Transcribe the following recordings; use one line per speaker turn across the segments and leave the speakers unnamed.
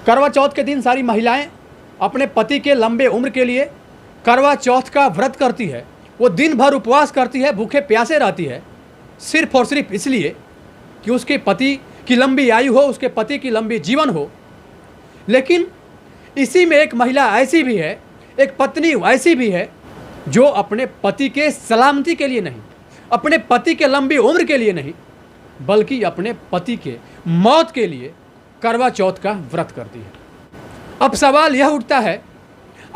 करवा चौथ के दिन सारी महिलाएं अपने पति के लंबे उम्र के लिए करवा चौथ का व्रत करती है। वो दिन भर उपवास करती है, भूखे प्यासे रहती है, सिर्फ और सिर्फ इसलिए कि उसके पति की लंबी आयु हो, उसके पति की लंबी जीवन हो। लेकिन इसी में एक महिला ऐसी भी है, एक पत्नी ऐसी भी है जो अपने पति के सलामती के लिए नहीं, अपने पति के लंबी उम्र के लिए नहीं, बल्कि अपने पति के मौत के लिए करवा चौथ का व्रत करती है। अब सवाल यह उठता है,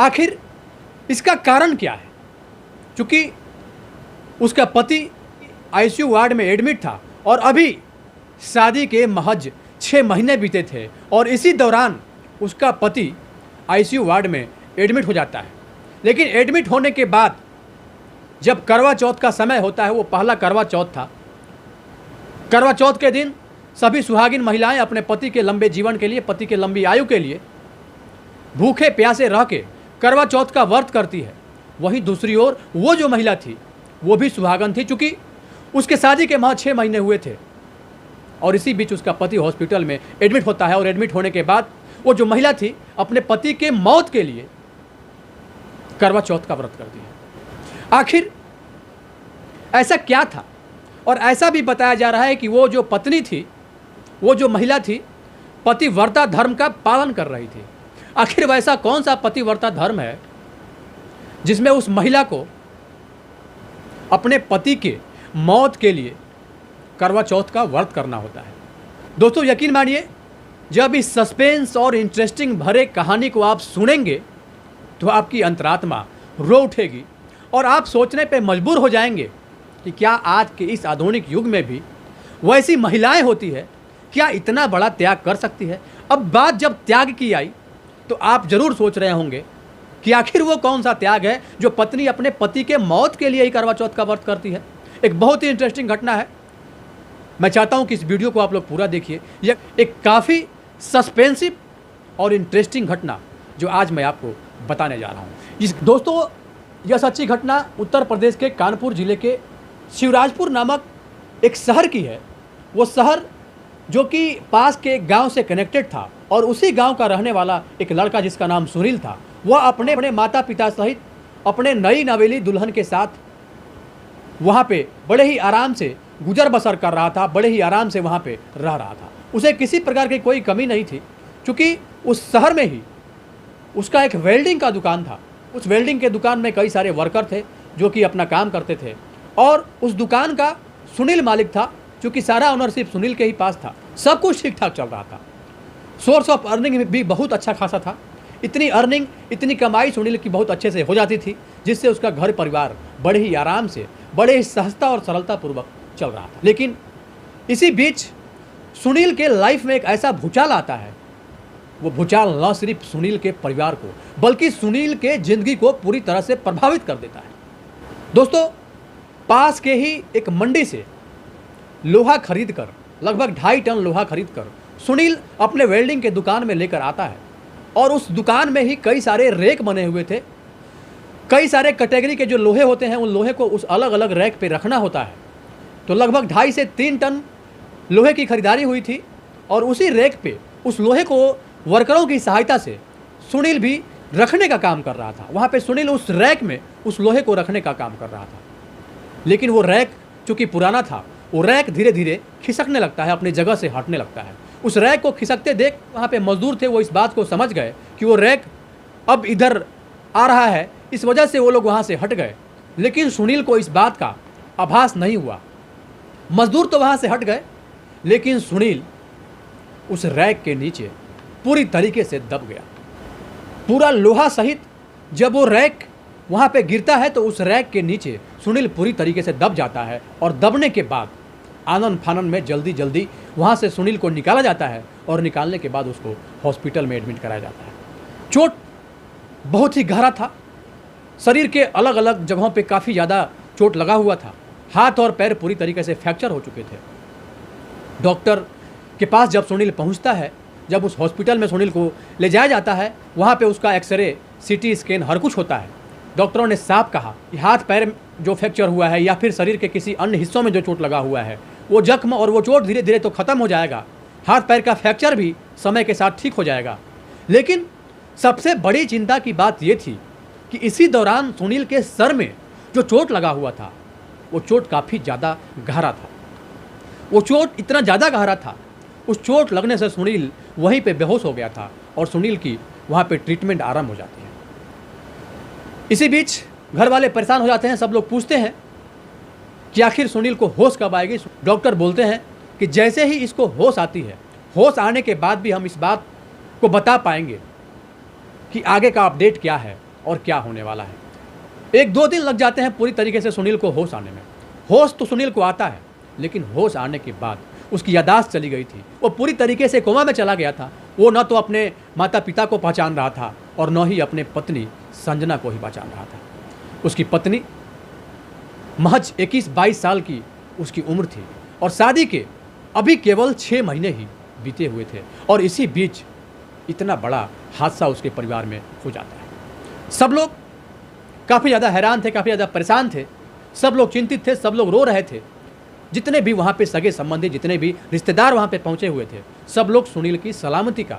आखिर इसका कारण क्या है? क्योंकि उसका पति आईसीयू वार्ड में एडमिट था और अभी शादी के महज 6 महीने बीते थे और इसी दौरान उसका पति आईसीयू वार्ड में एडमिट हो जाता है। लेकिन एडमिट होने के बाद जब करवा चौथ का समय होता है, वो पहला करवा चौथ था। करवा चौथ के दिन सभी सुहागिन महिलाएं अपने पति के लंबे जीवन के लिए, पति के लंबी आयु के लिए भूखे प्यासे रह के करवा चौथ का व्रत करती है। वहीं दूसरी ओर वो जो महिला थी वो भी सुहागन थी, चूँकि उसके शादी के महज 6 महीने हुए थे और इसी बीच उसका पति हॉस्पिटल में एडमिट होता है और एडमिट होने के बाद वो जो महिला थी अपने पति के मौत के लिए करवा चौथ का व्रत करती है। आखिर ऐसा क्या था? और ऐसा भी बताया जा रहा है कि वो जो पत्नी थी, वो जो महिला थी, पतिव्रता धर्म का पालन कर रही थी। आखिर वैसा कौन सा पतिव्रता धर्म है जिसमें उस महिला को अपने पति के मौत के लिए करवा चौथ का व्रत करना होता है? दोस्तों यकीन मानिए, जब इस सस्पेंस और इंटरेस्टिंग भरे कहानी को आप सुनेंगे तो आपकी अंतरात्मा रो उठेगी और आप सोचने पे मजबूर हो जाएंगे कि क्या आज के इस आधुनिक युग में भी वैसी महिलाएं होती है? क्या इतना बड़ा त्याग कर सकती है? अब बात जब त्याग की आई तो आप ज़रूर सोच रहे होंगे कि आखिर वो कौन सा त्याग है जो पत्नी अपने पति के मौत के लिए ही करवा चौथ का व्रत करती है। एक बहुत ही इंटरेस्टिंग घटना है। मैं चाहता हूं कि इस वीडियो को आप लोग पूरा देखिए। यह एक काफ़ी सस्पेंसिव और इंटरेस्टिंग घटना जो आज मैं आपको बताने जा रहा हूं। दोस्तों यह सच्ची घटना उत्तर प्रदेश के कानपुर ज़िले के शिवराजपुर नामक एक शहर की है। वो शहर जो कि पास के एक गांव से कनेक्टेड था और उसी गांव का रहने वाला एक लड़का जिसका नाम सुनील था, वह अपने माता पिता सहित अपने नई नवेली दुल्हन के साथ वहाँ पे बड़े ही आराम से गुजर बसर कर रहा था, बड़े ही आराम से वहाँ पे रह रहा था। उसे किसी प्रकार की कोई कमी नहीं थी, क्योंकि उस शहर में ही उसका एक वेल्डिंग का दुकान था। उस वेल्डिंग के दुकान में कई सारे वर्कर थे जो कि अपना काम करते थे और उस दुकान का सुनील मालिक था, क्योंकि सारा ऑनरशिप सुनील के ही पास था। सब कुछ ठीक ठाक चल रहा था। सोर्स ऑफ अर्निंग भी बहुत अच्छा खासा था। इतनी अर्निंग, इतनी कमाई सुनील की बहुत अच्छे से हो जाती थी, जिससे उसका घर परिवार बड़े ही आराम से, बड़े ही सहजता और सरलता पूर्वक चल रहा था। लेकिन इसी बीच सुनील के लाइफ में एक ऐसा भूचाल आता है। वो भूचाल न सिर्फ सुनील के परिवार को बल्कि सुनील के जिंदगी को पूरी तरह से प्रभावित कर देता है। दोस्तों पास के ही एक मंडी से लोहा खरीद कर, लगभग 2.5 टन लोहा खरीद कर सुनील अपने वेल्डिंग के दुकान में लेकर आता है और उस दुकान में ही कई सारे रैक बने हुए थे। कई सारे कैटेगरी के जो लोहे होते हैं उन लोहे को उस अलग अलग रैक पे रखना होता है। तो लगभग 2.5 से 3 टन लोहे की खरीदारी हुई थी और उसी रैक पे उस लोहे को वर्करों की सहायता से सुनील भी रखने का काम कर रहा था। वहाँ पे सुनील उस रैक में उस लोहे को रखने का काम कर रहा था। लेकिन वो रैक चूँकि पुराना था, वो रैक धीरे धीरे खिसकने लगता है, अपनी जगह से हटने लगता है। उस रैक को खिसकते देख वहाँ पे मजदूर थे, वो इस बात को समझ गए कि वो रैक अब इधर आ रहा है, इस वजह से वो लोग वहाँ से हट गए। लेकिन सुनील को इस बात का आभास नहीं हुआ। मजदूर तो वहाँ से हट गए, लेकिन सुनील उस रैक के नीचे पूरी तरीके से दब गया। पूरा लोहा सहित जब वो रैक वहाँ पे गिरता है तो उस रैक के नीचे सुनील पूरी तरीके से दब जाता है और दबने के बाद आनन फानन में जल्दी जल्दी वहाँ से सुनील को निकाला जाता है और निकालने के बाद उसको हॉस्पिटल में एडमिट कराया जाता है। चोट बहुत ही गहरा था। शरीर के अलग अलग जगहों पे काफ़ी ज़्यादा चोट लगा हुआ था। हाथ और पैर पूरी तरीके से फ्रैक्चर हो चुके थे। डॉक्टर के पास जब सुनील पहुंचता है, जब उस हॉस्पिटल में सुनील को ले जाया जाता है, वहाँ पे उसका एक्सरे, सीटी स्कैन हर कुछ होता है। डॉक्टरों ने साफ कहा कि हाथ पैर जो फ्रैक्चर हुआ है या फिर शरीर के किसी अन्य हिस्सों में जो चोट लगा हुआ है, वो जख्म और वो चोट धीरे धीरे तो ख़त्म हो जाएगा। हाथ पैर का फ्रैक्चर भी समय के साथ ठीक हो जाएगा, लेकिन सबसे बड़ी चिंता की बात यह थी कि इसी दौरान सुनील के सर में जो चोट लगा हुआ था वो चोट काफ़ी ज़्यादा गहरा था। वो चोट इतना ज़्यादा गहरा था, उस चोट लगने से सुनील वहीं पे बेहोश हो गया था और सुनील की वहाँ पे ट्रीटमेंट आरंभ हो जाती है। इसी बीच घर वाले परेशान हो जाते हैं। सब लोग पूछते हैं कि आखिर सुनील को होश कब आएगी। डॉक्टर बोलते हैं कि जैसे ही इसको होश आती है, होश आने के बाद भी हम इस बात को बता पाएंगे कि आगे का अपडेट क्या है और क्या होने वाला है। 1-2 दिन लग जाते हैं पूरी तरीके से सुनील को होश आने में। होश तो सुनील को आता है, लेकिन होश आने के बाद उसकी यादाश्त चली गई थी। वो पूरी तरीके से कोमा में चला गया था। वो न तो अपने माता पिता को पहचान रहा था और न ही अपने पत्नी संजना को ही पहचान रहा था। उसकी पत्नी महज 21-22 साल की उसकी उम्र थी और शादी के अभी केवल 6 महीने ही बीते हुए थे और इसी बीच इतना बड़ा हादसा उसके परिवार में हो जाता है। सब लोग काफ़ी ज़्यादा हैरान थे, काफ़ी ज़्यादा परेशान थे। सब लोग चिंतित थे, सब लोग रो रहे थे। जितने भी वहाँ पे सगे संबंधी, जितने भी रिश्तेदार वहाँ पे पहुँचे हुए थे, सब लोग सुनील की सलामती का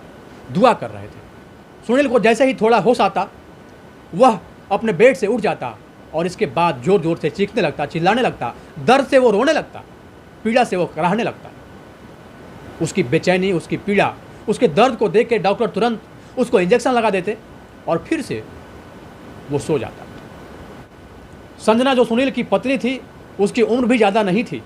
दुआ कर रहे थे। सुनील को जैसे ही थोड़ा होश आता, वह अपने बेड से उठ जाता और इसके बाद ज़ोर ज़ोर से चीखने लगता, चिल्लाने लगता, दर्द से वो रोने लगता, पीड़ा से वो कराहने लगता। उसकी बेचैनी, उसकी पीड़ा, उसके दर्द को देख के डॉक्टर तुरंत उसको इंजेक्शन लगा देते और फिर से वो सो जाता। संजना जो सुनील की पत्नी थी, उसकी उम्र भी ज़्यादा नहीं थी।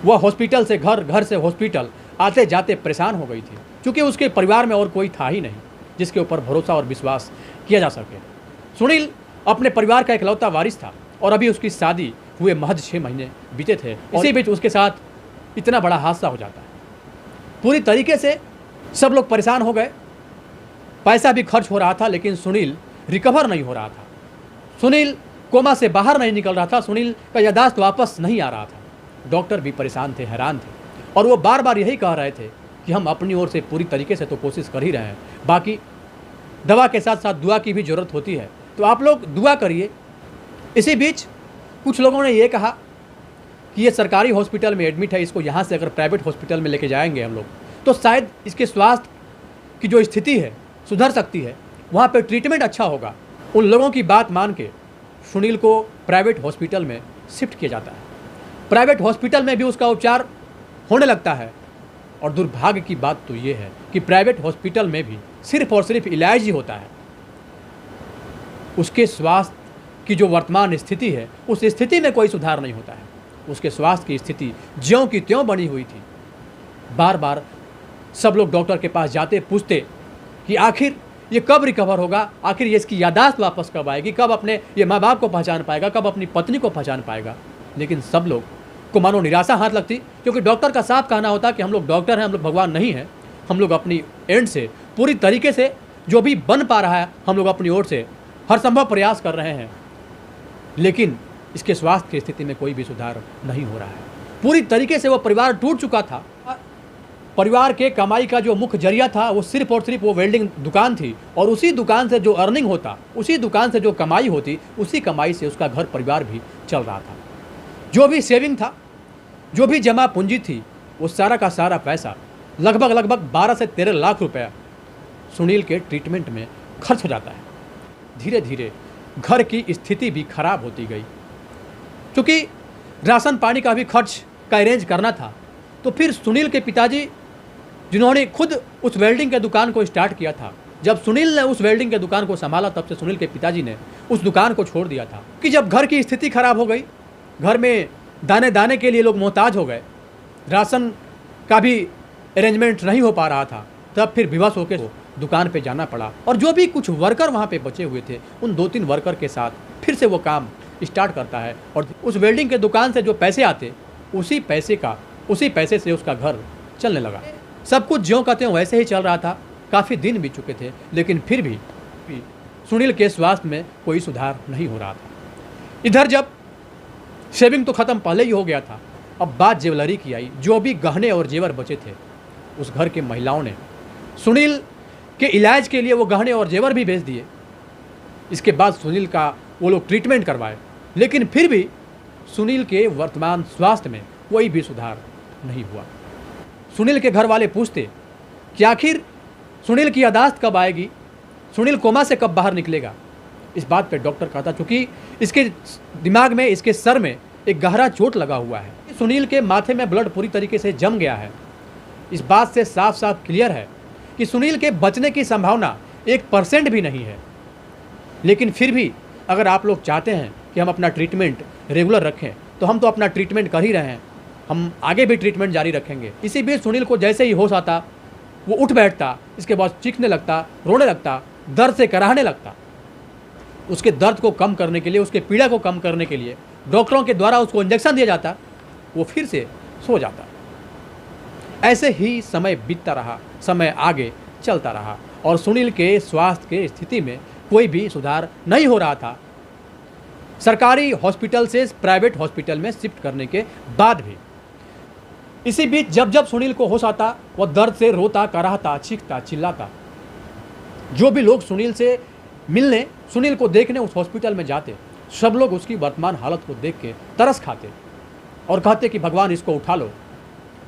वह हॉस्पिटल से घर, घर से हॉस्पिटल आते जाते परेशान हो गई थी, क्योंकि उसके परिवार में और कोई था ही नहीं जिसके ऊपर भरोसा और विश्वास किया जा सके। सुनील अपने परिवार का इकलौता वारिस था और अभी उसकी शादी हुए महज 6 महीने बीते थे। इसी बीच उसके साथ इतना बड़ा हादसा हो जाता है। पूरी तरीके से सब लोग परेशान हो गए। पैसा भी खर्च हो रहा था, लेकिन सुनील रिकवर नहीं हो रहा था। सुनील कोमा से बाहर नहीं निकल रहा था। सुनील का यादाश्त वापस नहीं आ रहा था। डॉक्टर भी परेशान थे, हैरान थे और वो बार बार यही कह रहे थे कि हम अपनी ओर से पूरी तरीके से तो कोशिश कर ही रहे हैं, बाकी दवा के साथ साथ दुआ की भी ज़रूरत होती है, तो आप लोग दुआ करिए। इसी बीच कुछ लोगों ने ये कहा कि ये सरकारी हॉस्पिटल में एडमिट है, इसको यहाँ से अगर प्राइवेट हॉस्पिटल में लेके जाएंगे हम लोग तो शायद इसके स्वास्थ्य की जो स्थिति है सुधर सकती है, वहाँ पर ट्रीटमेंट अच्छा होगा। उन लोगों की बात मान के सुनील को प्राइवेट हॉस्पिटल में शिफ्ट किया जाता है। प्राइवेट हॉस्पिटल में भी उसका उपचार होने लगता है और दुर्भाग्य की बात तो ये है कि प्राइवेट हॉस्पिटल में भी सिर्फ और सिर्फ इलाज ही होता है। उसके स्वास्थ्य की जो वर्तमान स्थिति है, उस स्थिति में कोई सुधार नहीं होता है। उसके स्वास्थ्य की स्थिति ज्यों की त्यों बनी हुई थी। बार बार सब लोग डॉक्टर के पास जाते, पूछते कि आखिर ये कब रिकवर होगा, आखिर ये इसकी यादाश्त वापस कब आएगी, कब अपने ये माँ बाप को पहचान पाएगा, कब अपनी पत्नी को पहचान पाएगा। लेकिन सब लोग को मानो निराशा हाथ लगती, क्योंकि डॉक्टर का साफ कहना होता कि हम लोग डॉक्टर हैं, हम लोग भगवान नहीं हैं। हम लोग अपनी एंड से पूरी तरीके से जो भी बन पा रहा है हम लोग अपनी ओर से हर संभव प्रयास कर रहे हैं, लेकिन इसके स्वास्थ्य की स्थिति में कोई भी सुधार नहीं हो रहा है। पूरी तरीके से वो परिवार टूट चुका था। परिवार के कमाई का जो मुख्य जरिया था वो सिर्फ और सिर्फ वो वेल्डिंग दुकान थी और उसी दुकान से जो अर्निंग होता, उसी दुकान से जो कमाई होती, उसी कमाई से उसका घर परिवार भी चल रहा था। जो भी सेविंग था, जो भी जमा पूंजी थी, वो सारा का सारा पैसा लगभग 12 से 13 लाख रुपया सुनील के ट्रीटमेंट में खर्च हो जाता है। धीरे धीरे घर की स्थिति भी खराब होती गई, क्योंकि राशन पानी का भी खर्च का अरेंज करना था। तो फिर सुनील के पिताजी, जिन्होंने खुद उस वेल्डिंग के दुकान को स्टार्ट किया था, जब सुनील ने उस वेल्डिंग के दुकान को संभाला, तब से सुनील के पिताजी ने उस दुकान को छोड़ दिया था। कि जब घर की स्थिति खराब हो गई, घर में दाने दाने के लिए लोग मोहताज हो गए, राशन का भी अरेंजमेंट नहीं हो पा रहा था, तब फिर विवश होकर दुकान पे जाना पड़ा। और जो भी कुछ वर्कर वहाँ पे बचे हुए थे, उन 2-3 वर्कर के साथ फिर से वो काम स्टार्ट करता है और उस वेल्डिंग के दुकान से जो पैसे आते, उसी पैसे से उसका घर चलने लगा। सब कुछ ज्यों का त्यों वैसे ही चल रहा था। काफ़ी दिन बीत चुके थे, लेकिन फिर भी सुनील के स्वास्थ्य में कोई सुधार नहीं हो रहा था। इधर जब शेविंग तो ख़त्म पहले ही हो गया था, अब बात ज्वेलरी की आई। जो भी गहने और जेवर बचे थे, उस घर के महिलाओं ने सुनील के इलाज के लिए वो गहने और जेवर भी बेच दिए। इसके बाद सुनील का वो लोग ट्रीटमेंट करवाए, लेकिन फिर भी सुनील के वर्तमान स्वास्थ्य में कोई भी सुधार नहीं हुआ। सुनील के घर वाले पूछते कि आखिर सुनील की यादाश्त कब आएगी, सुनील कोमा से कब बाहर निकलेगा, इस बात पे डॉक्टर कहता, चूँकि इसके दिमाग में, इसके सर में एक गहरा चोट लगा हुआ है। सुनील के माथे में ब्लड पूरी तरीके से जम गया है। इस बात से साफ साफ क्लियर है कि सुनील के बचने की संभावना 1% भी नहीं है। लेकिन फिर भी अगर आप लोग चाहते हैं कि हम अपना ट्रीटमेंट रेगुलर रखें, तो हम तो अपना ट्रीटमेंट कर ही रहे हैं, हम आगे भी ट्रीटमेंट जारी रखेंगे। इसी बीच सुनील को जैसे ही होश आता, वो उठ बैठता, इसके बाद चीखने लगता, रोने लगता, दर्द से कराहने लगता। उसके दर्द को कम करने के लिए, उसके पीड़ा को कम करने के लिए डॉक्टरों के द्वारा उसको इंजेक्शन दिया जाता, वो फिर से सो जाता। ऐसे ही समय बीतता रहा, समय आगे चलता रहा और सुनील के स्वास्थ्य के स्थिति में कोई भी सुधार नहीं हो रहा था। सरकारी हॉस्पिटल से प्राइवेट हॉस्पिटल में शिफ्ट करने के बाद भी। इसी बीच जब जब सुनील को होश आता, वह दर्द से रोता, कराहता, चीखता, चिल्लाता। जो भी लोग सुनील से मिलने, सुनील को देखने उस हॉस्पिटल में जाते, सब लोग उसकी वर्तमान हालत को देख के तरस खाते और कहते कि भगवान इसको उठा लो,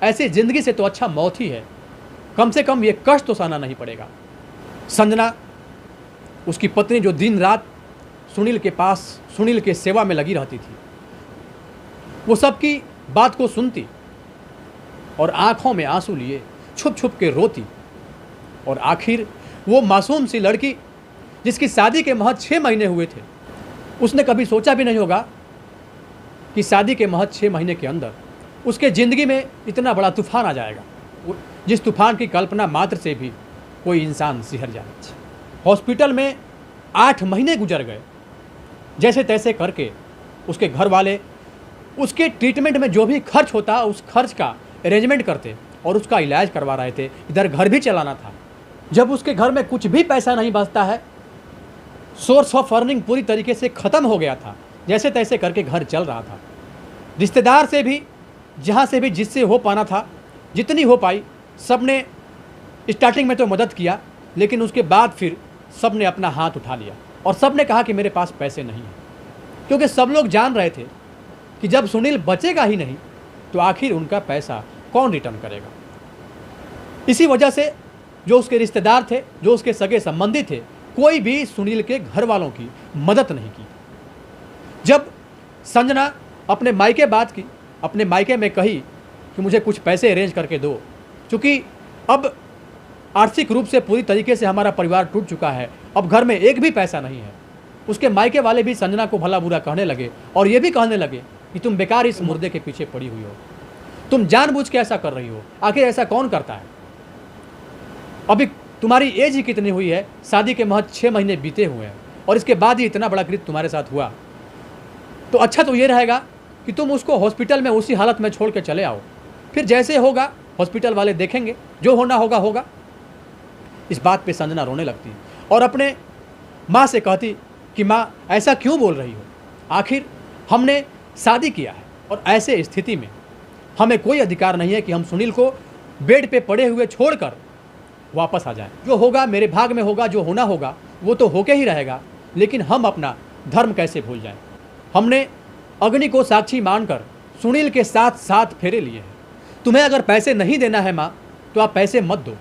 ऐसी ज़िंदगी से तो अच्छा मौत ही है, कम से कम ये कष्ट तो सहना नहीं पड़ेगा। संजना, उसकी पत्नी, जो दिन रात सुनील के पास, सुनील के सेवा में लगी रहती थी, वो सबकी बात को सुनती और आंखों में आंसू लिए छुप छुप के रोती। और आखिर वो मासूम सी लड़की जिसकी शादी के महज 6 महीने हुए थे, उसने कभी सोचा भी नहीं होगा कि शादी के महज 6 महीने के अंदर उसके ज़िंदगी में इतना बड़ा तूफान आ जाएगा, जिस तूफान की कल्पना मात्र से भी कोई इंसान सिहर जाए। हॉस्पिटल में 8 महीने गुजर गए। जैसे तैसे करके उसके घर वाले उसके ट्रीटमेंट में जो भी खर्च होता, उस खर्च का अरेंजमेंट करते और उसका इलाज करवा रहे थे। इधर घर भी चलाना था। जब उसके घर में कुछ भी पैसा नहीं बचता है, सोर्स ऑफ अर्निंग पूरी तरीके से ख़त्म हो गया था, जैसे तैसे करके घर चल रहा था। रिश्तेदार से भी, जहाँ से भी जिससे हो पाना था, जितनी हो पाई, सब ने स्टार्टिंग में तो मदद किया, लेकिन उसके बाद फिर सब ने अपना हाथ उठा लिया और सब ने कहा कि मेरे पास पैसे नहीं हैं, क्योंकि सब लोग जान रहे थे कि जब सुनील बचेगा ही नहीं तो आखिर उनका पैसा कौन रिटर्न करेगा। इसी वजह से जो उसके रिश्तेदार थे, जो उसके सगे संबंधी थे, कोई भी सुनील के घर वालों की मदद नहीं की। जब संजना अपने मायके बात की, अपने मायके में कही कि मुझे कुछ पैसे अरेंज करके दो, क्योंकि अब आर्थिक रूप से पूरी तरीके से हमारा परिवार टूट चुका है, अब घर में एक भी पैसा नहीं है। उसके मायके वाले भी संजना को भला बुरा कहने लगे और ये भी कहने लगे कि तुम बेकार इस मुर्दे के पीछे पड़ी हुई हो, तुम जानबूझ के ऐसा कर रही हो, आखिर ऐसा कौन करता है, अभी तुम्हारी एज ही कितनी हुई है, शादी के महज 6 महीने बीते हुए हैं और इसके बाद ही इतना बड़ा कृत्य तुम्हारे साथ हुआ, तो अच्छा तो ये रहेगा कि तुम उसको हॉस्पिटल में उसी हालत में छोड़ के चले आओ, फिर जैसे होगा हॉस्पिटल वाले देखेंगे, जो होना होगा होगा। इस बात पे संजना रोने लगती और अपने माँ से कहती कि माँ ऐसा क्यों बोल रही हो, आखिर हमने शादी किया है और ऐसे स्थिति में हमें कोई अधिकार नहीं है कि हम सुनील को बेड पे पड़े हुए छोड़कर वापस आ जाएं। जो होगा मेरे भाग में होगा, जो होना होगा वो तो होके ही रहेगा, लेकिन हम अपना धर्म कैसे भूल जाएं। हमने अग्नि को साक्षी मानकर सुनील के साथ 7 फेरे लिए हैं। तुम्हें अगर पैसे नहीं देना है माँ, तो आप पैसे मत दो,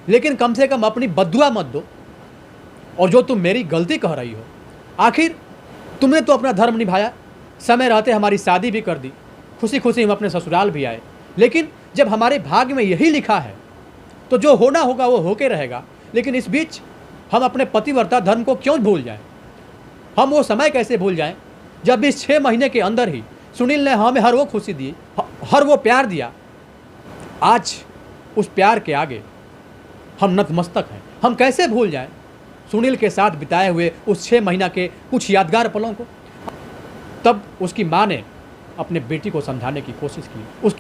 लेकिन कम से कम अपनी बद्दुआ मत दो। और जो तुम मेरी गलती कह रही हो, आखिर तुमने तो अपना धर्म निभाया, समय रहते हमारी शादी भी कर दी, खुशी खुशी हम अपने ससुराल भी आए, लेकिन जब हमारे भाग्य में यही लिखा है तो जो होना होगा वो होके रहेगा। लेकिन इस बीच हम अपने पतिव्रता धर्म को क्यों भूल जाएं? हम वो समय कैसे भूल जाएं जब इस 6 महीने के अंदर ही सुनील ने हमें हर वो खुशी दी, हर वो प्यार दिया। आज उस प्यार के आगे हम नतमस्तक हैं। हम कैसे भूल जाएं सुनील के साथ बिताए हुए उस 6 महीना के कुछ यादगार पलों को। तब उसकी माँ ने अपने बेटी को समझाने की कोशिश की।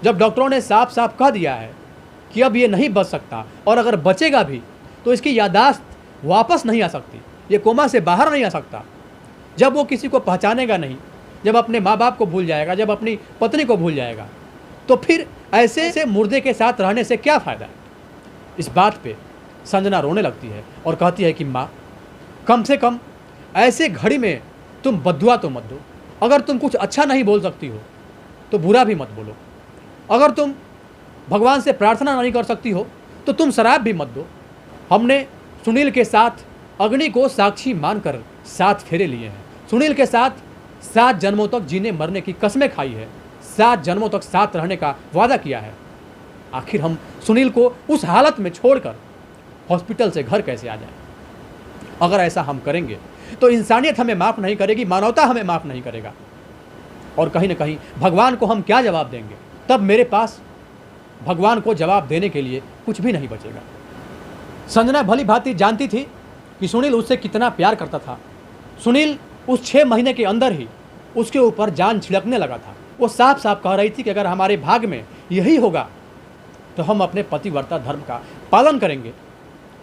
जब डॉक्टरों ने साफ साफ कह दिया है कि अब ये नहीं बच सकता और अगर बचेगा भी तो इसकी यादाश्त वापस नहीं आ सकती, ये कोमा से बाहर नहीं आ सकता, जब वो किसी को पहचानेगा नहीं, जब अपने माँ बाप को भूल जाएगा, जब अपनी पत्नी को भूल जाएगा, तो फिर ऐसे मुर्दे के साथ रहने से क्या फ़ायदा है। इस बात पे संजना रोने लगती है और कहती है कि माँ, कम से कम ऐसे घड़ी में तुम बद्दुआ तो मत दो। अगर तुम कुछ अच्छा नहीं बोल सकती हो तो बुरा भी मत बोलो। अगर तुम भगवान से प्रार्थना नहीं कर सकती हो तो तुम शराब भी मत दो। हमने सुनील के साथ अग्नि को साक्षी मानकर 7 फेरे लिए हैं। सुनील के साथ 7 जन्मों तक जीने मरने की कसमें खाई है, 7 जन्मों तक साथ रहने का वादा किया है। आखिर हम सुनील को उस हालत में छोड़कर हॉस्पिटल से घर कैसे आ जाएं? अगर ऐसा हम करेंगे तो इंसानियत हमें माफ़ नहीं करेगी, मानवता हमें माफ़ नहीं करेगा, और कहीं ना कहीं भगवान को हम क्या जवाब देंगे? तब मेरे पास भगवान को जवाब देने के लिए कुछ भी नहीं बचेगा। संजना भली भांति जानती थी कि सुनील उससे कितना प्यार करता था। सुनील उस 6 महीने के अंदर ही उसके ऊपर जान छिड़कने लगा था। वो साफ साफ कह रही थी कि अगर हमारे भाग में यही होगा तो हम अपने पतिव्रता धर्म का पालन करेंगे,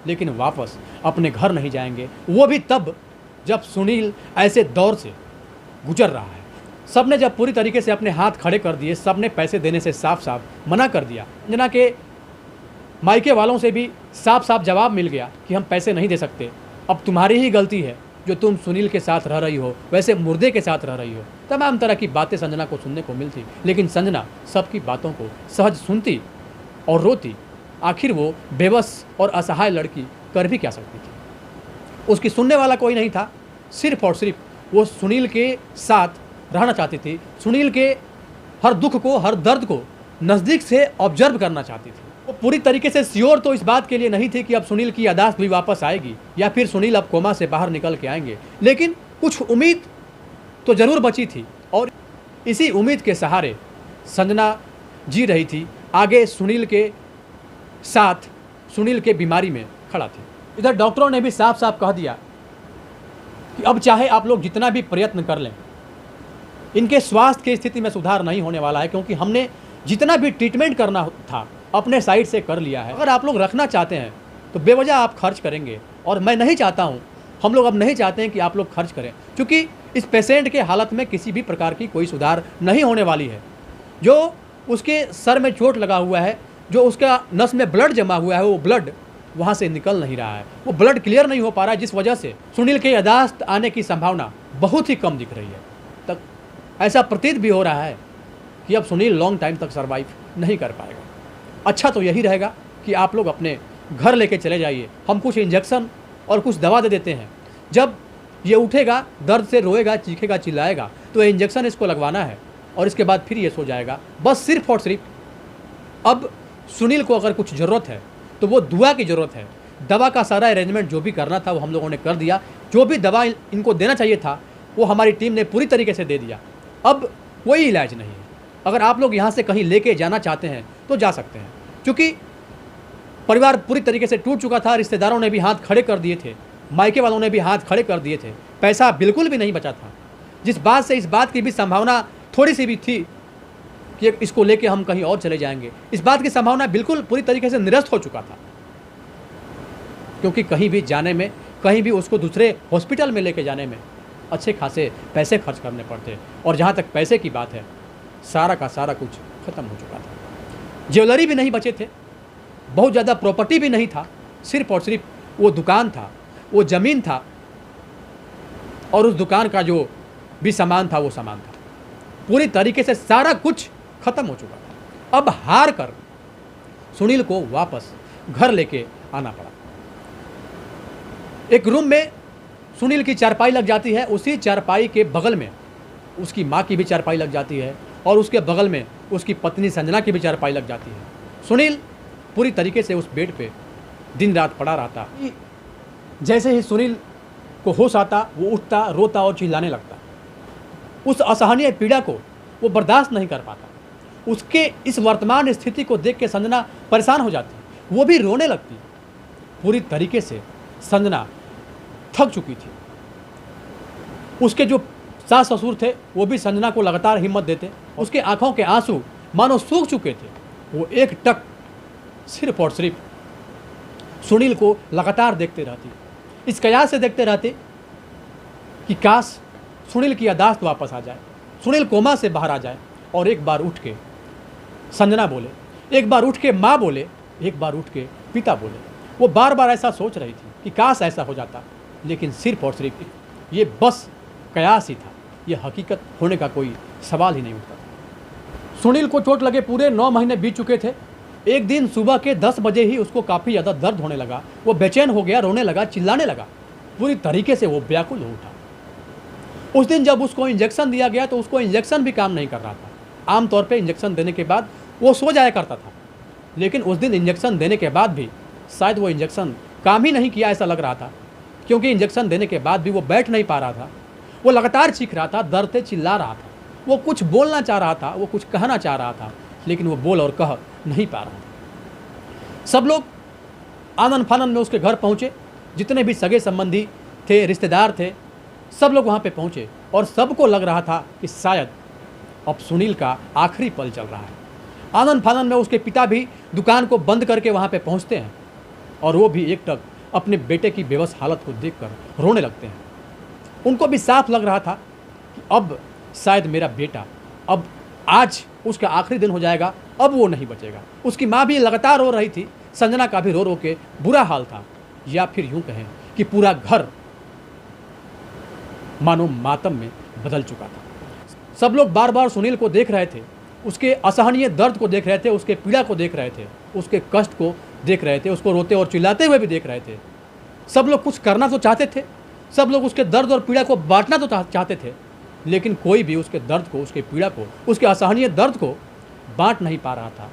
लेकिन वापस अपने घर नहीं जाएंगे, वो भी तब जब सुनील ऐसे दौर से गुजर रहा है। सबने जब पूरी तरीके से अपने हाथ खड़े कर दिए, सबने पैसे देने से साफ साफ मना कर दिया। संजना के मायके वालों से भी साफ साफ जवाब मिल गया कि हम पैसे नहीं दे सकते, अब तुम्हारी ही गलती है जो तुम सुनील के साथ रह रही हो, वैसे मुर्दे के साथ रह रही हो। तमाम तरह की बातें संजना को सुनने को मिलती, लेकिन संजना सबकी बातों को सहज सुनती और रोती। आखिर वो बेबस और असहाय लड़की कर भी क्या सकती थी? उसकी सुनने वाला कोई नहीं था। सिर्फ और सिर्फ वो सुनील के साथ रहना चाहती थी, सुनील के हर दुख को, हर दर्द को नज़दीक से ऑब्जर्व करना चाहती थी। वो पूरी तरीके से श्योर तो इस बात के लिए नहीं थी कि अब सुनील की यादाश्त भी वापस आएगी या फिर सुनील अब कोमा से बाहर निकल के आएंगे, लेकिन कुछ उम्मीद तो ज़रूर बची थी, और इसी उम्मीद के सहारे संजना जी रही थी। आगे सुनील के साथ सुनील के बीमारी में खड़ा थी। इधर डॉक्टरों ने भी साफ साफ कह दिया कि अब चाहे आप लोग जितना भी प्रयत्न कर लें, इनके स्वास्थ्य की स्थिति में सुधार नहीं होने वाला है, क्योंकि हमने जितना भी ट्रीटमेंट करना था अपने साइड से कर लिया है। अगर आप लोग रखना चाहते हैं तो बेवजह आप खर्च करेंगे, और मैं नहीं चाहता हूं, हम लोग अब नहीं चाहते हैं कि आप लोग खर्च करें, क्योंकि इस पेशेंट के हालत में किसी भी प्रकार की कोई सुधार नहीं होने वाली है। जो उसके सर में चोट लगा हुआ है, जो उसका नस में ब्लड जमा हुआ है, वो ब्लड वहाँ से निकल नहीं रहा है, वो ब्लड क्लियर नहीं हो पा रहा है, जिस वजह से सुनील के यादाश्त आने की संभावना बहुत ही कम दिख रही है। तक ऐसा प्रतीत भी हो रहा है कि अब सुनील लॉन्ग टाइम तक सर्वाइव नहीं कर पाएगा। अच्छा तो यही रहेगा कि आप लोग अपने घर लेके चले जाइए, हम कुछ इंजेक्शन और कुछ दवा दे देते हैं। जब ये उठेगा, दर्द से रोएगा, चीखेगा, चिल्लाएगा, तो इंजेक्शन इसको लगवाना है और इसके बाद फिर ये सो जाएगा। बस सिर्फ और सिर्फ अब सुनील को अगर कुछ ज़रूरत है तो वो दुआ की ज़रूरत है। दवा का सारा अरेंजमेंट जो भी करना था वो हम लोगों ने कर दिया, जो भी दवा इनको देना चाहिए था वो हमारी टीम ने पूरी तरीके से दे दिया। अब कोई इलाज नहीं है। अगर आप लोग यहाँ से कहीं लेके जाना चाहते हैं तो जा सकते हैं, क्योंकि परिवार पूरी तरीके से टूट चुका था। रिश्तेदारों ने भी हाथ खड़े कर दिए थे, मायके वालों ने भी हाथ खड़े कर दिए थे, पैसा बिल्कुल भी नहीं बचा था। जिस बात से इस बात की भी संभावना थोड़ी सी भी थी कि इसको लेके हम कहीं और चले जाएंगे, इस बात की संभावना बिल्कुल पूरी तरीके से निरस्त हो चुका था, क्योंकि कहीं भी जाने में, कहीं भी उसको दूसरे हॉस्पिटल में लेके जाने में अच्छे खासे पैसे खर्च करने पड़ते, और जहाँ तक पैसे की बात है सारा का सारा कुछ ख़त्म हो चुका था। ज्वेलरी भी नहीं बचे थे, बहुत ज़्यादा प्रॉपर्टी भी नहीं था, सिर्फ और सिर्फ वो दुकान था, वो ज़मीन था, और उस दुकान का जो भी सामान था वो सामान था। पूरी तरीके से सारा कुछ ख़त्म हो चुका था। अब हार कर सुनील को वापस घर लेके आना पड़ा। एक रूम में सुनील की चारपाई लग जाती है, उसी चारपाई के बगल में उसकी माँ की भी चारपाई लग जाती है, और उसके बगल में उसकी पत्नी संजना की भी चारपाई लग जाती है। सुनील पूरी तरीके से उस बेड पे दिन रात पड़ा रहता। जैसे ही सुनील को होश आता, वो उठता, रोता और चिल्लाने लगता। उस असहनीय पीड़ा को वो बर्दाश्त नहीं कर पाता। उसके इस वर्तमान स्थिति को देख के संजना परेशान हो जाती, वो भी रोने लगती। पूरी तरीके से संजना थक चुकी थी। उसके जो सास ससुर थे वो भी संजना को लगातार हिम्मत देते। उसके आंखों के आंसू मानो सूख चुके थे। वो एक टक सिर्फ और सिर्फ सुनील को लगातार देखते रहती, इस कयास से देखते रहते कि काश सुनील की यादाश्त वापस आ जाए, सुनील कोमा से बाहर आ जाए, और एक बार उठ के संजना बोले, एक बार उठ के माँ बोले, एक बार उठ के पिता बोले। वो बार बार ऐसा सोच रही थी कि काश ऐसा हो जाता, लेकिन सिर्फ और सिर्फ ये बस कयास ही था, ये हकीकत होने का कोई सवाल ही नहीं उठता। सुनील को चोट लगे पूरे 9 महीने बीत चुके थे। एक दिन सुबह के 10 बजे ही उसको काफ़ी ज़्यादा दर्द होने लगा। वो बेचैन हो गया, रोने लगा, चिल्लाने लगा, पूरी तरीके से वो व्याकुल हो उठा। उस दिन जब उसको इंजेक्शन दिया गया तो उसको इंजेक्शन भी काम नहीं कर रहा था। आमतौर पे इंजेक्शन देने के बाद वो सो जाया करता था, लेकिन उस दिन इंजेक्शन देने के बाद भी शायद वो इंजेक्शन काम ही नहीं किया, ऐसा लग रहा था, क्योंकि इंजेक्शन देने के बाद भी वो बैठ नहीं पा रहा था। वो लगातार चीख रहा था, दर्द से चिल्ला रहा था। वो कुछ बोलना चाह रहा था, वो कुछ कहना चाह रहा था, लेकिन वो बोल और कह नहीं पा रहा था। सब लोग आनन फानन में उसके घर पहुँचे। जितने भी सगे संबंधी थे, रिश्तेदार थे, सब लोग वहाँ पे पहुँचे और सबको लग रहा था कि शायद अब सुनील का आखिरी पल चल रहा है। आनन फानन में उसके पिता भी दुकान को बंद करके वहाँ पे पहुँचते हैं और वो भी एकटक अपने बेटे की बेबस हालत को देखकर रोने लगते हैं। उनको भी साफ लग रहा था कि अब शायद मेरा बेटा, अब आज उसका आखिरी दिन हो जाएगा, अब वो नहीं बचेगा। उसकी माँ भी लगातार रो रही थी, संजना का भी रो रो के बुरा हाल था, या फिर यूँ कहें कि पूरा घर मानो मातम में बदल चुका था। सब लोग बार बार सुनील को देख रहे थे, उसके असहनीय दर्द को देख रहे थे, उसके पीड़ा को देख रहे थे, उसके कष्ट को देख रहे थे, उसको रोते और चिल्लाते हुए भी देख रहे थे। सब लोग कुछ करना तो चाहते थे, सब लोग उसके दर्द और पीड़ा को बांटना तो चाहते थे, लेकिन कोई भी उसके दर्द को, उसके पीड़ा को, उसके असहनीय दर्द को बांट नहीं पा रहा था,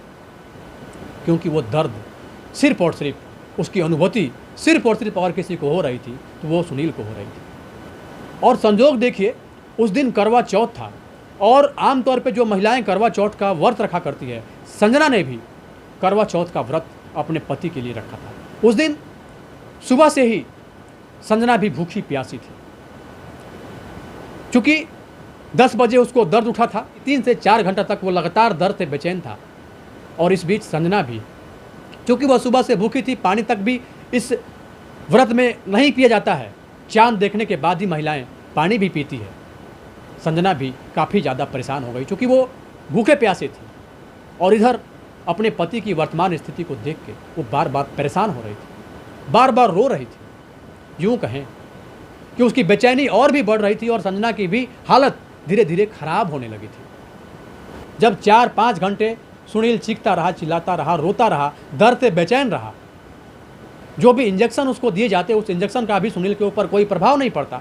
क्योंकि वो दर्द सिर्फ और सिर्फ उसकी अनुभूति सिर्फ और सिर्फ और किसी को हो रही थी तो वो सुनील को हो रही थी। और संजोग देखिए, उस दिन करवा चौथ था और आमतौर पे जो महिलाएं करवा चौथ का व्रत रखा करती है, संजना ने भी करवा चौथ का व्रत अपने पति के लिए रखा था। उस दिन सुबह से ही संजना भी भूखी प्यासी थी। चूँकि 10 बजे उसको दर्द उठा था, 3 से 4 घंटा तक वो लगातार दर्द से बेचैन था। और इस बीच संजना भी, चूँकि वह सुबह से भूखी थी, पानी तक भी इस व्रत में नहीं पिया जाता है, चांद देखने के बाद ही महिलाएं पानी भी पीती है। संजना भी काफ़ी ज़्यादा परेशान हो गई, चूँकि वो भूखे प्यासे थी और इधर अपने पति की वर्तमान स्थिति को देख के वो बार बार परेशान हो रही थी, बार बार रो रही थी। यूँ कहें कि उसकी बेचैनी और भी बढ़ रही थी और संजना की भी हालत धीरे धीरे खराब होने लगी थी। जब 4-5 घंटे सुनील चीखता रहा, चिल्लाता रहा, रोता रहा, दर्द से बेचैन रहा, जो भी इंजेक्शन उसको दिए जाते उस इंजेक्शन का भी सुनील के ऊपर कोई प्रभाव नहीं पड़ता,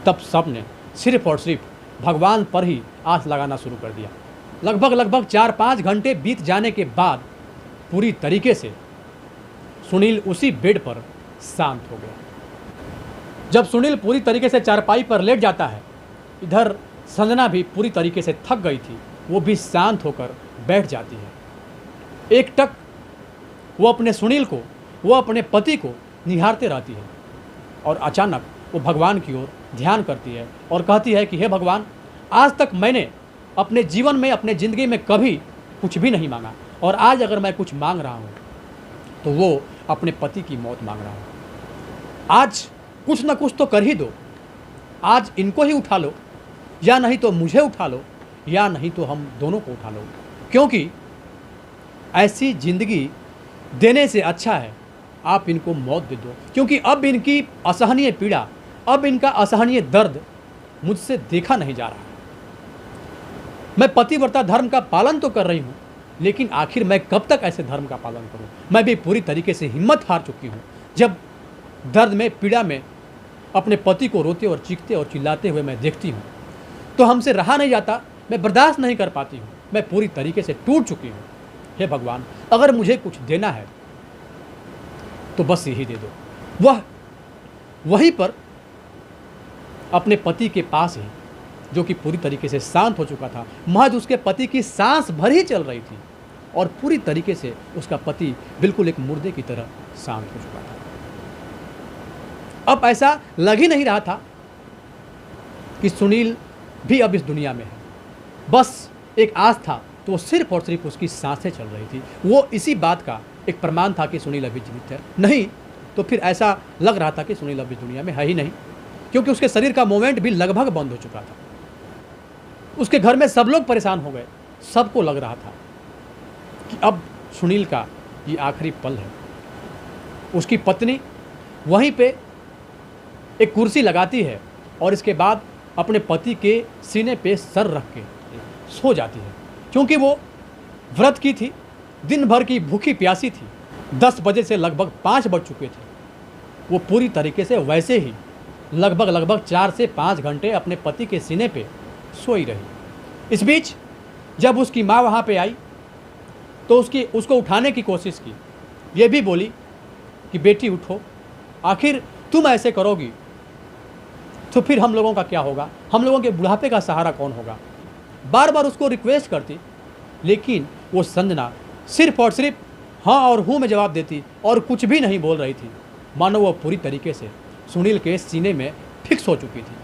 तब सब ने सिर्फ और सिर्फ भगवान पर ही आस लगाना शुरू कर दिया। लगभग 4-5 घंटे बीत जाने के बाद पूरी तरीके से सुनील उसी बेड पर शांत हो गया। जब सुनील पूरी तरीके से चारपाई पर लेट जाता है, इधर संजना भी पूरी तरीके से थक गई थी, वो भी शांत होकर बैठ जाती है। एक टक वो अपने सुनील को, वो अपने पति को निहारते रहती है और अचानक वो भगवान की ओर ध्यान करती है और कहती है कि हे भगवान, आज तक मैंने अपने जीवन में, अपने ज़िंदगी में कभी कुछ भी नहीं मांगा, और आज अगर मैं कुछ मांग रहा हूँ तो वो अपने पति की मौत मांग रहा हूँ। आज कुछ ना कुछ तो कर ही दो, आज इनको ही उठा लो, या नहीं तो मुझे उठा लो, या नहीं तो हम दोनों को उठा लो, क्योंकि ऐसी ज़िंदगी देने से अच्छा है आप इनको मौत दे दो, क्योंकि अब इनकी असहनीय पीड़ा, अब इनका असहनीय दर्द मुझसे देखा नहीं जा रहा। मैं पतिव्रता धर्म का पालन तो कर रही हूँ, लेकिन आखिर मैं कब तक ऐसे धर्म का पालन करूँ? मैं भी पूरी तरीके से हिम्मत हार चुकी हूँ। जब दर्द में, पीड़ा में अपने पति को रोते और चीखते और चिल्लाते हुए मैं देखती हूँ तो हमसे रहा नहीं जाता, मैं बर्दाश्त नहीं कर पाती हूँ, मैं पूरी तरीके से टूट चुकी हूँ। हे भगवान, अगर मुझे कुछ देना है तो बस यही दे दो। वह वहीं पर अपने पति के पास ही, जो कि पूरी तरीके से शांत हो चुका था, महज उसके पति की सांस भर ही चल रही थी और पूरी तरीके से उसका पति बिल्कुल एक मुर्दे की तरह शांत हो चुका था। अब ऐसा लग ही नहीं रहा था कि सुनील भी अब इस दुनिया में है। बस एक आस था तो वो सिर्फ और सिर्फ उसकी सांसें चल रही थी। वो इसी बात का एक प्रमाण था कि सुनील अभी जीवित है। नहीं तो फिर ऐसा लग रहा था कि सुनील अभी दुनिया में है ही नहीं, क्योंकि उसके शरीर का मूवमेंट भी लगभग बंद हो चुका था। उसके घर में सब लोग परेशान हो गए। सबको लग रहा था कि अब सुनील का ये आखिरी पल है। उसकी पत्नी वहीं पे एक कुर्सी लगाती है और इसके बाद अपने पति के सीने पे सर रख के सो जाती है। क्योंकि वो व्रत की थी दिन भर की भूखी प्यासी थी। 10 बजे से लगभग 5 बज चुके थे। वो पूरी तरीके से वैसे ही लगभग 4 से 5 घंटे अपने पति के सीने पे सोई रही। इस बीच जब उसकी माँ वहाँ पे आई तो उसको उठाने की कोशिश की। ये भी बोली कि बेटी उठो, आखिर तुम ऐसे करोगी तो फिर हम लोगों का क्या होगा, हम लोगों के बुढ़ापे का सहारा कौन होगा। बार बार उसको रिक्वेस्ट करती, लेकिन वो संजना सिर्फ और सिर्फ हाँ और हूँ में जवाब देती और कुछ भी नहीं बोल रही थी। मानो वो पूरी तरीके से सुनील के सीने में फिक्स हो चुकी थी।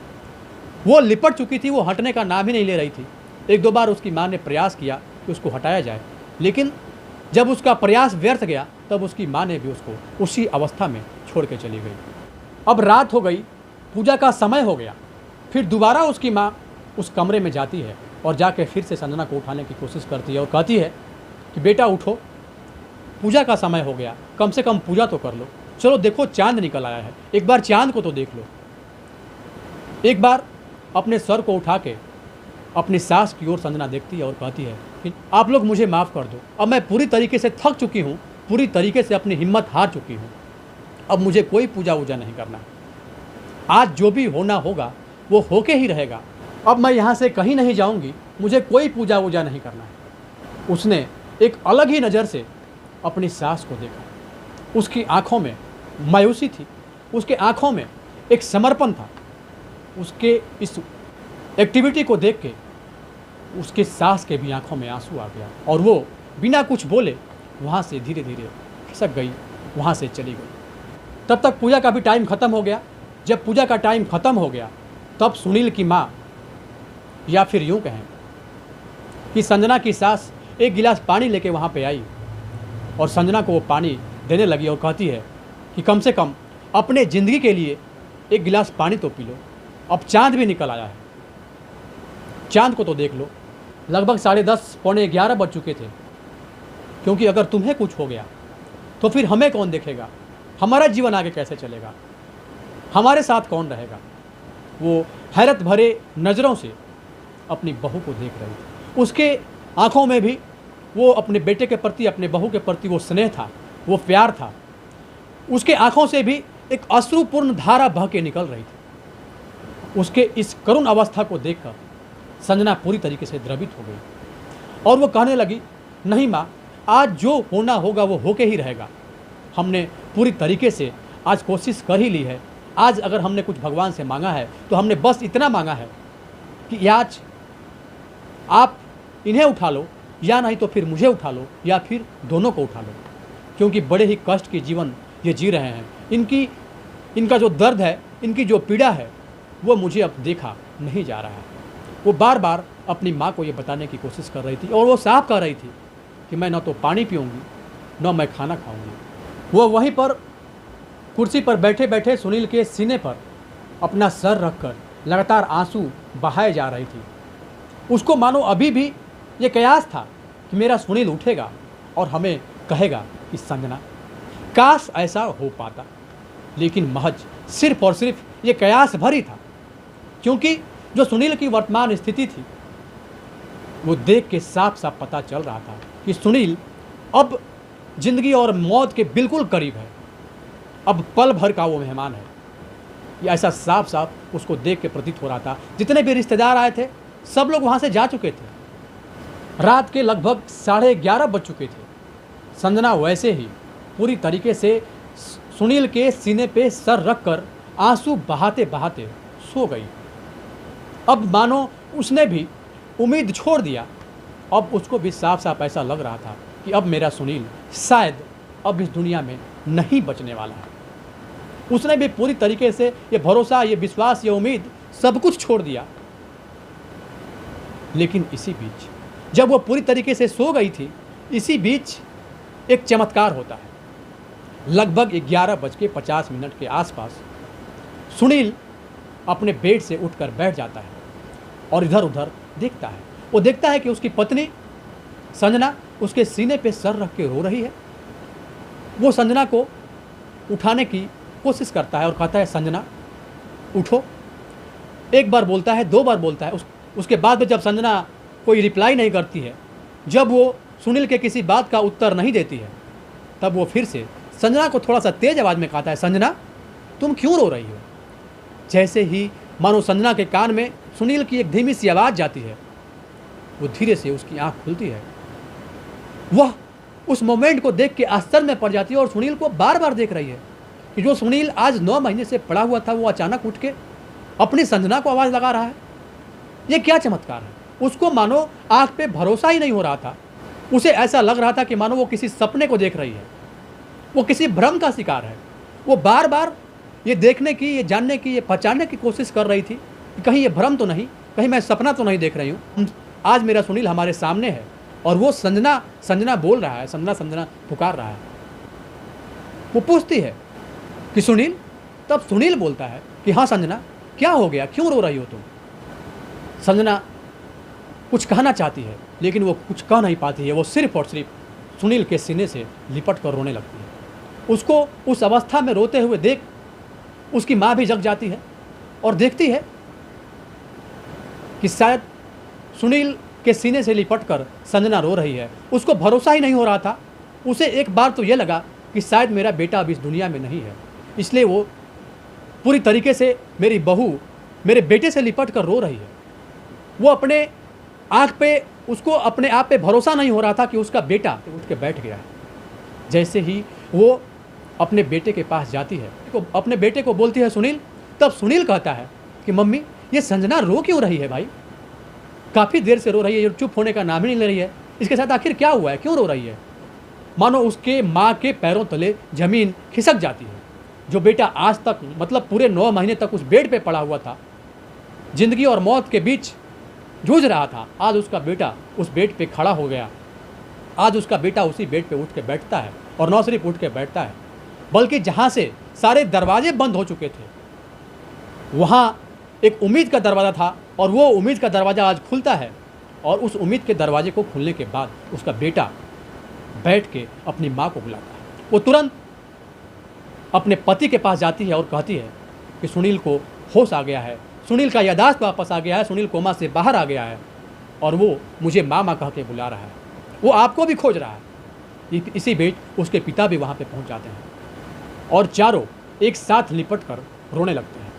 वो लिपट चुकी थी, वो हटने का नाम ही नहीं ले रही थी। 1-2 बार उसकी माँ ने प्रयास किया कि उसको हटाया जाए, लेकिन जब उसका प्रयास व्यर्थ गया तब उसकी माँ ने भी उसको उसी अवस्था में छोड़ के चली गई। अब रात हो गई, पूजा का समय हो गया। फिर दोबारा उसकी माँ उस कमरे में जाती है और जाके फिर से संजना को उठाने की कोशिश करती है और कहती है कि बेटा उठो, पूजा का समय हो गया, कम से कम पूजा तो कर लो। चलो देखो चांद निकल आया है, एक बार चांद को तो देख लो। एक बार अपने सर को उठा के अपनी सास की ओर संजना देखती है और कहती है कि आप लोग मुझे माफ़ कर दो, अब मैं पूरी तरीके से थक चुकी हूँ, पूरी तरीके से अपनी हिम्मत हार चुकी हूँ। अब मुझे कोई पूजा वूजा नहीं करना, आज जो भी होना होगा वो होके ही रहेगा। अब मैं यहाँ से कहीं नहीं जाऊँगी, मुझे कोई पूजा वूजा नहीं करना है। उसने एक अलग ही नज़र से अपनी सास को देखा। उसकी आंखों में मायूसी थी, उसके आंखों में एक समर्पण था। उसके इस एक्टिविटी को देख के उसके सास के भी आंखों में आंसू आ गया और वो बिना कुछ बोले वहाँ से धीरे धीरे खिसक गई, वहाँ से चली गई। तब तक पूजा का भी टाइम ख़त्म हो गया। जब पूजा का टाइम ख़त्म हो गया तब सुनील की माँ, या फिर यूँ कहें कि संजना की सास, एक गिलास पानी लेके वहाँ पे आई और संजना को वो पानी देने लगी और कहती है कि कम से कम अपने ज़िंदगी के लिए एक गिलास पानी तो पी लो, अब चांद भी निकल आया है, चांद को तो देख लो। लगभग 10:30 पौने 11 बज चुके थे, क्योंकि अगर तुम्हें कुछ हो गया तो फिर हमें कौन देखेगा, हमारा जीवन आगे कैसे चलेगा, हमारे साथ कौन रहेगा। वो हैरत भरे नज़रों से अपनी बहू को देख रही थी। उसके आंखों में भी वो अपने बेटे के प्रति, अपने बहू के प्रति वो स्नेह था, वो प्यार था। उसके आंखों से भी एक अश्रुपूर्ण धारा बह के निकल रही थी। उसके इस करुण अवस्था को देखकर संजना पूरी तरीके से द्रवित हो गई और वो कहने लगी, नहीं माँ, आज जो होना होगा वो होके ही रहेगा। हमने पूरी तरीके से आज कोशिश कर ही ली है। आज अगर हमने कुछ भगवान से मांगा है तो हमने बस इतना मांगा है कि आज आप इन्हें उठा लो, या नहीं तो फिर मुझे उठा लो, या फिर दोनों को उठा लो, क्योंकि बड़े ही कष्ट के जीवन ये जी रहे हैं। इनका जो दर्द है, इनकी जो पीड़ा है, वो मुझे अब देखा नहीं जा रहा है। वो बार बार अपनी माँ को ये बताने की कोशिश कर रही थी और वो साफ कह रही थी कि मैं न तो पानी पीऊँगी न मैं खाना खाऊँगी। वो वहीं पर कुर्सी पर बैठे बैठे सुनील के सीने पर अपना सर रखकर लगातार आंसू बहाए जा रही थी। उसको मानो अभी भी ये कयास था कि मेरा सुनील उठेगा और हमें कहेगा कि संजना, काश ऐसा हो पाता, लेकिन महज सिर्फ और सिर्फ ये कयास भर ही था, क्योंकि जो सुनील की वर्तमान स्थिति थी वो देख के साफ साफ पता चल रहा था कि सुनील अब जिंदगी और मौत के बिल्कुल करीब है। अब पल भर का वो मेहमान है, ये ऐसा साफ साफ उसको देख के प्रतीत हो रहा था। जितने भी रिश्तेदार आए थे सब लोग वहाँ से जा चुके थे। रात के लगभग 11:30 बज चुके थे। संजना वैसे ही पूरी तरीके से सुनील के सीने पे सर रखकर आंसू बहाते बहाते सो गई। अब मानो उसने भी उम्मीद छोड़ दिया। अब उसको भी साफ साफ ऐसा लग रहा था कि अब मेरा सुनील शायद अब इस दुनिया में नहीं बचने वाला है। उसने भी पूरी तरीके से ये भरोसा, ये विश्वास, ये उम्मीद सब कुछ छोड़ दिया। लेकिन इसी बीच जब वो पूरी तरीके से सो गई थी, इसी बीच एक चमत्कार होता है। लगभग 11:50 के आसपास सुनील अपने बेड से उठकर बैठ जाता है और इधर उधर देखता है। वो देखता है कि उसकी पत्नी संजना उसके सीने पे सर रख के रो रही है। वो संजना को उठाने की कोशिश करता है और कहता है, संजना उठो। एक बार बोलता है, 2 बार बोलता है। उसके बाद में जब संजना कोई रिप्लाई नहीं करती है, जब वो सुनील के किसी बात का उत्तर नहीं देती है, तब वो फिर से संजना को थोड़ा सा तेज आवाज़ में कहता है, संजना तुम क्यों रो रही हो। जैसे ही मानो संजना के कान में सुनील की एक धीमी सी आवाज़ जाती है, वो धीरे से उसकी आंख खुलती है। वह उस मोमेंट को देख के आश्चर्य में पड़ जाती है और सुनील को बार बार देख रही है कि जो सुनील आज 9 महीने से पड़ा हुआ था वो अचानक उठ के अपनी संजना को आवाज़ लगा रहा है। ये क्या चमत्कार है। उसको मानो आंख पे भरोसा ही नहीं हो रहा था। उसे ऐसा लग रहा था कि मानो वो किसी सपने को देख रही है, वो किसी भ्रम का शिकार है। वो बार बार ये देखने की, ये जानने की, ये पहचानने की कोशिश कर रही थी कि कहीं ये भ्रम तो नहीं, कहीं मैं सपना तो नहीं देख रही हूँ। आज मेरा सुनील हमारे सामने है और वो संजना संजना बोल रहा है, संजना संजना पुकार रहा है। वो पूछती है कि सुनील, तब सुनील बोलता है कि हाँ संजना, क्या हो गया, क्यों रो रही हो तुम। संजना कुछ कहना चाहती है लेकिन वो कुछ कह नहीं पाती है। वो सिर्फ और सिर्फ सुनील के सीने से लिपट कर रोने लगती है। उसको उस अवस्था में रोते हुए देख उसकी माँ भी जग जाती है और देखती है कि शायद सुनील के सीने से लिपट कर संजना रो रही है। उसको भरोसा ही नहीं हो रहा था। उसे एक बार तो ये लगा कि शायद मेरा बेटा अब इस दुनिया में नहीं है, इसलिए वो पूरी तरीके से मेरी बहू मेरे बेटे से लिपट कर रो रही है। वो अपने आँख पे, उसको अपने आप पे भरोसा नहीं हो रहा था कि उसका बेटा उठ के बैठ गया है। जैसे ही वो अपने बेटे के पास जाती है, तो अपने बेटे को बोलती है सुनील, तब सुनील कहता है कि मम्मी ये संजना रो क्यों रही है भाई, काफ़ी देर से रो रही है, ये चुप होने का नाम ही नहीं ले रही है, इसके साथ आखिर क्या हुआ है, क्यों रो रही है। मानो उसके माँ के पैरों तले ज़मीन खिसक जाती है। जो बेटा आज तक मतलब पूरे 9 महीने तक उस बेड पे पड़ा हुआ था, जिंदगी और मौत के बीच जूझ रहा था, आज उसका बेटा उस बेड पे खड़ा हो गया। आज उसका बेटा उसी बेड पे उठ के बैठता है और न सिर्फ उठ के बैठता है बल्कि जहाँ से सारे दरवाजे बंद हो चुके थे वहाँ एक उम्मीद का दरवाज़ा था और वो उम्मीद का दरवाज़ा आज खुलता है। और उस उम्मीद के दरवाजे को खुलने के बाद उसका बेटा बैठ के अपनी माँ को बुलाता है। वो तुरंत अपने पति के पास जाती है और कहती है कि सुनील को होश आ गया है, सुनील का यादाश्त वापस आ गया है, सुनील कोमा से बाहर आ गया है और वो मुझे मामा कह के बुला रहा है, वो आपको भी खोज रहा है। इसी बीच उसके पिता भी वहाँ पे पहुँच जाते हैं और चारों एक साथ लिपट कर रोने लगते हैं।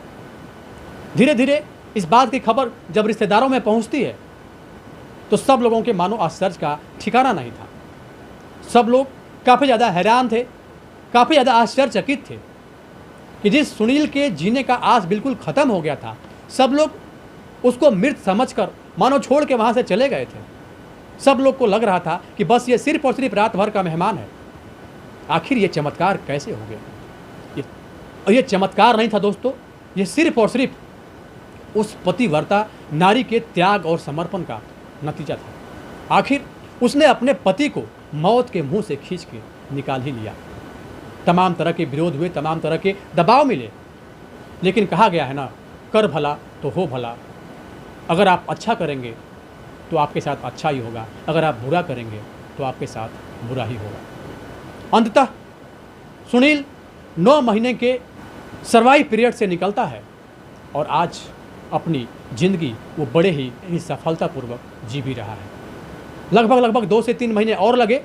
धीरे धीरे इस बात की खबर जब रिश्तेदारों में पहुँचती है तो सब लोगों के मानो आश्चर्य का ठिकाना नहीं था। सब लोग काफ़ी ज़्यादा हैरान थे, काफ़ी ज़्यादा आश्चर्यचकित थे कि जिस सुनील के जीने का आस बिल्कुल ख़त्म हो गया था, सब लोग उसको मृत समझकर मानो छोड़ के वहाँ से चले गए थे। सब लोग को लग रहा था कि बस ये सिर्फ और सिर्फ रात भर का मेहमान है। आखिर ये चमत्कार कैसे हो गया। ये चमत्कार नहीं था दोस्तों, ये सिर्फ और सिर्फ उस पतिव्रता नारी के त्याग और समर्पण का नतीजा था। आखिर उसने अपने पति को मौत के मुंह से खींच के निकाल ही लिया। तमाम तरह के विरोध हुए, तमाम तरह के दबाव मिले, लेकिन कहा गया है ना, कर भला तो हो भला। अगर आप अच्छा करेंगे तो आपके साथ अच्छा ही होगा, अगर आप बुरा करेंगे तो आपके साथ बुरा ही होगा। अंततः सुनील 9 महीने के सर्वाइव पीरियड से निकलता है और आज अपनी ज़िंदगी वो बड़े ही सफलतापूर्वक जी भी रहा है। लगभग 2 से 3 महीने और लगे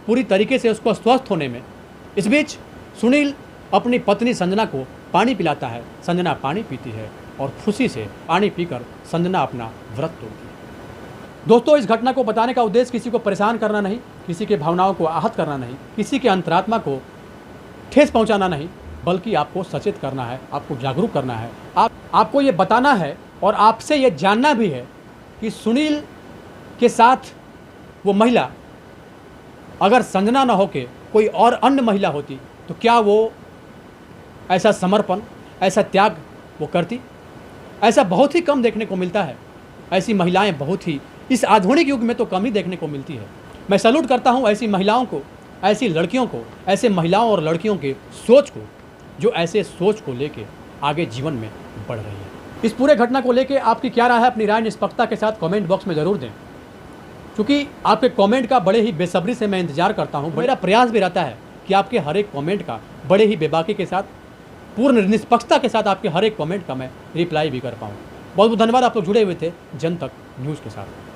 पूरी तरीके से उसको स्वस्थ होने में। इस बीच सुनील अपनी पत्नी संजना को पानी पिलाता है, संजना पानी पीती है और खुशी से पानी पीकर संजना अपना व्रत तोड़ती है। दोस्तों, इस घटना को बताने का उद्देश्य किसी को परेशान करना नहीं, किसी के भावनाओं को आहत करना नहीं, किसी के अंतरात्मा को ठेस पहुंचाना नहीं, बल्कि आपको सचेत करना है, आपको जागरूक करना है। आपको ये बताना है और आपसे ये जानना भी है कि सुनील के साथ वो महिला अगर संजना न होके कोई और अन्य महिला होती तो क्या वो ऐसा समर्पण, ऐसा त्याग वो करती। ऐसा बहुत ही कम देखने को मिलता है। ऐसी महिलाएं बहुत ही इस आधुनिक युग में तो कम ही देखने को मिलती है। मैं सैल्यूट करता हूं ऐसी महिलाओं को, ऐसी लड़कियों को, ऐसे महिलाओं और लड़कियों के सोच को, जो ऐसे सोच को लेके आगे जीवन में बढ़ रही है। इस पूरे घटना को लेके आपकी क्या राय है, अपनी राय निष्पक्षता के साथ कमेंट बॉक्स में ज़रूर दें, क्योंकि आपके कमेंट का बड़े ही बेसब्री से मैं इंतजार करता हूं। मेरा प्रयास भी रहता है कि आपके हर एक कमेंट का बड़े ही बेबाकी के साथ, पूर्ण निष्पक्षता के साथ आपके हर एक कमेंट का मैं रिप्लाई भी कर पाऊँ। बहुत बहुत धन्यवाद। आप लोग जुड़े हुए थे जनतक न्यूज़ के साथ।